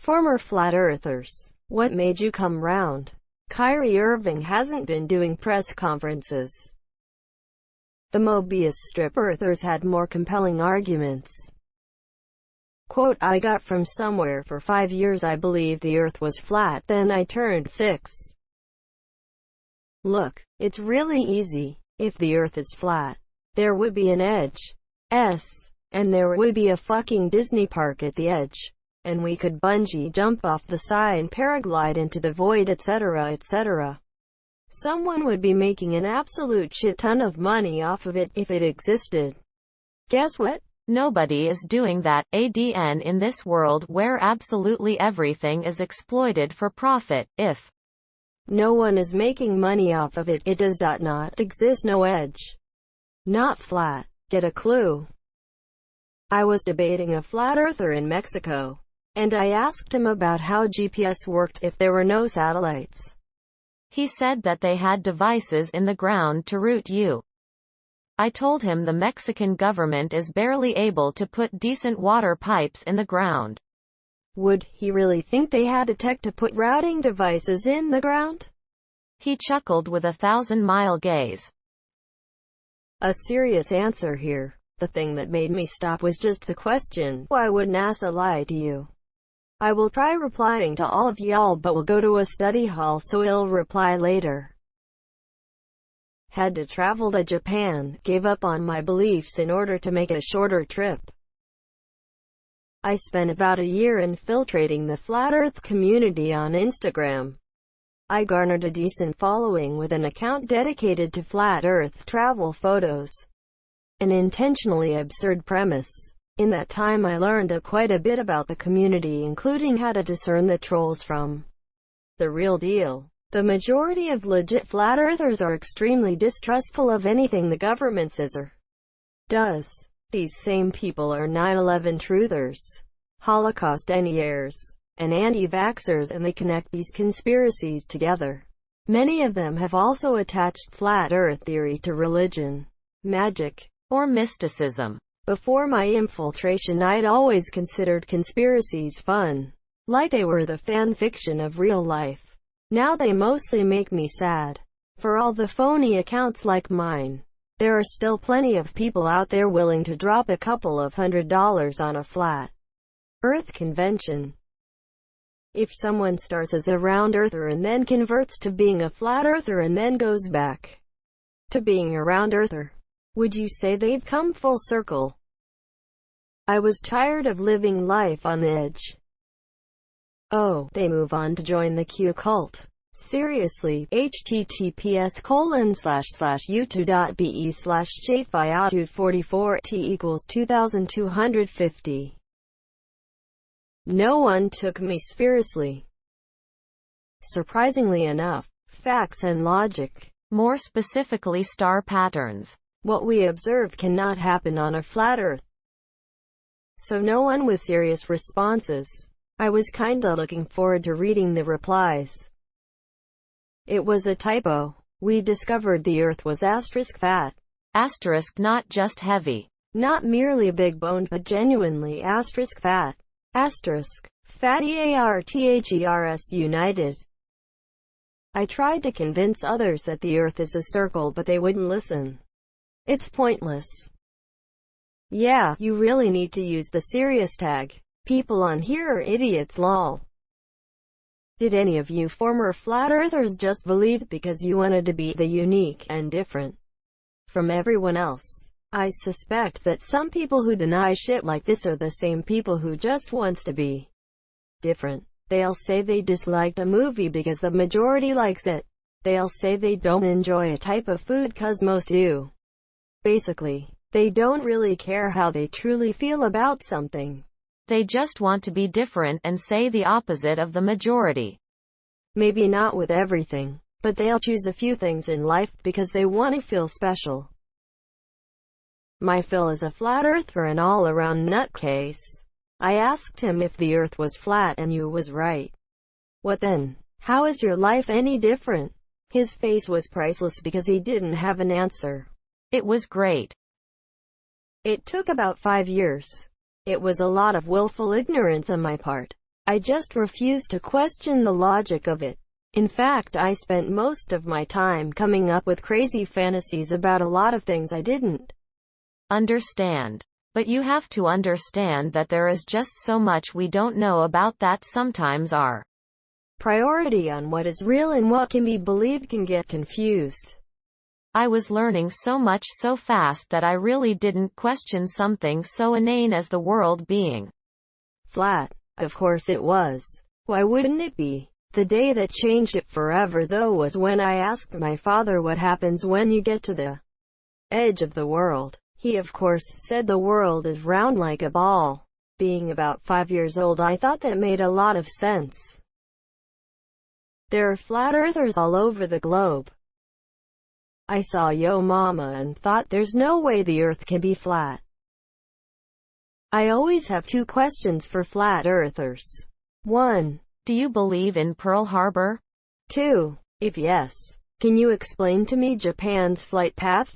Former flat earthers, what made you come round? Kyrie Irving hasn't been doing press conferences. The Mobius Strip earthers had more compelling arguments. Quote, I got from somewhere for 5 years I believed the earth was flat, then I turned 6. Look, it's really easy. If the earth is flat, there would be an edge. And there would be a fucking Disney park at the edge. And we could bungee jump off the side and paraglide into the void, etc., etc. Someone would be making an absolute shit ton of money off of it if it existed. Guess what? Nobody is doing that, ADN, in this world where absolutely everything is exploited for profit. If no one is making money off of it, it does not exist. No edge. Not flat. Get a clue? I was debating a flat earther in Mexico, and I asked him about how GPS worked if there were no satellites. He said that they had devices in the ground to route you. I told him the Mexican government is barely able to put decent water pipes in the ground. Would he really think they had a tech to put routing devices in the ground? He chuckled with a 1,000-mile gaze. A serious answer here. The thing that made me stop was just the question, why would NASA lie to you? I will try replying to all of y'all, but will go to a study hall, so I'll reply later. Had to travel to Japan, gave up on my beliefs in order to make a shorter trip. I spent about a year infiltrating the flat earth community on Instagram. I garnered a decent following with an account dedicated to flat earth travel photos. An intentionally absurd premise. In that time I learned quite a bit about the community, including how to discern the trolls from the real deal. The majority of legit flat earthers are extremely distrustful of anything the government says or does. These same people are 9/11 truthers, Holocaust deniers, and anti-vaxxers, and they connect these conspiracies together. Many of them have also attached flat earth theory to religion, magic, or mysticism. Before my infiltration, I'd always considered conspiracies fun, like they were the fan fiction of real life. Now they mostly make me sad. For all the phony accounts like mine, there are still plenty of people out there willing to drop a couple of $100 on a flat earth convention. If someone starts as a round earther and then converts to being a flat earther and then goes back to being a round earther, would you say they've come full circle? I was tired of living life on the edge. Oh, they move on to join the Q cult. Seriously, https://youtube.be/shatefiatude44t=2250. No one took me seriously. Surprisingly enough, facts and logic, more specifically star patterns, what we observe cannot happen on a flat earth. So no one with serious responses. I was kinda looking forward to reading the replies. It was a typo. We discovered the earth was fat. Not just heavy. Not merely big-boned, but genuinely fat. Fatty ARTHERS united. I tried to convince others that the earth is a circle, but they wouldn't listen. It's pointless. Yeah, you really need to use the serious tag. People on here are idiots, lol. Did any of you former flat earthers just believe because you wanted to be the unique and different from everyone else? I suspect that some people who deny shit like this are the same people who just wants to be different. They'll say they disliked a movie because the majority likes it. They'll say they don't enjoy a type of food cause most do. Basically, they don't really care how they truly feel about something. They just want to be different and say the opposite of the majority. Maybe not with everything, but they'll choose a few things in life because they want to feel special. My Phil is a flat earther and all-around nutcase. I asked him if the earth was flat and you was right. What then? How is your life any different? His face was priceless because he didn't have an answer. It was great. It took about 5 years. It was a lot of willful ignorance on my part. I just refused to question the logic of it. In fact, I spent most of my time coming up with crazy fantasies about a lot of things I didn't understand. But you have to understand that there is just so much we don't know about that sometimes our priority on what is real and what can be believed can get confused. I was learning so much so fast that I really didn't question something so inane as the world being flat. Of course it was. Why wouldn't it be? The day that changed it forever though was when I asked my father what happens when you get to the edge of the world. He of course said the world is round like a ball. Being about 5 years old, I thought that made a lot of sense. There are flat earthers all over the globe. I saw Yo Mama and thought there's no way the earth can be flat. I always have two questions for flat earthers. 1. Do you believe in Pearl Harbor? 2. If yes, can you explain to me Japan's flight path?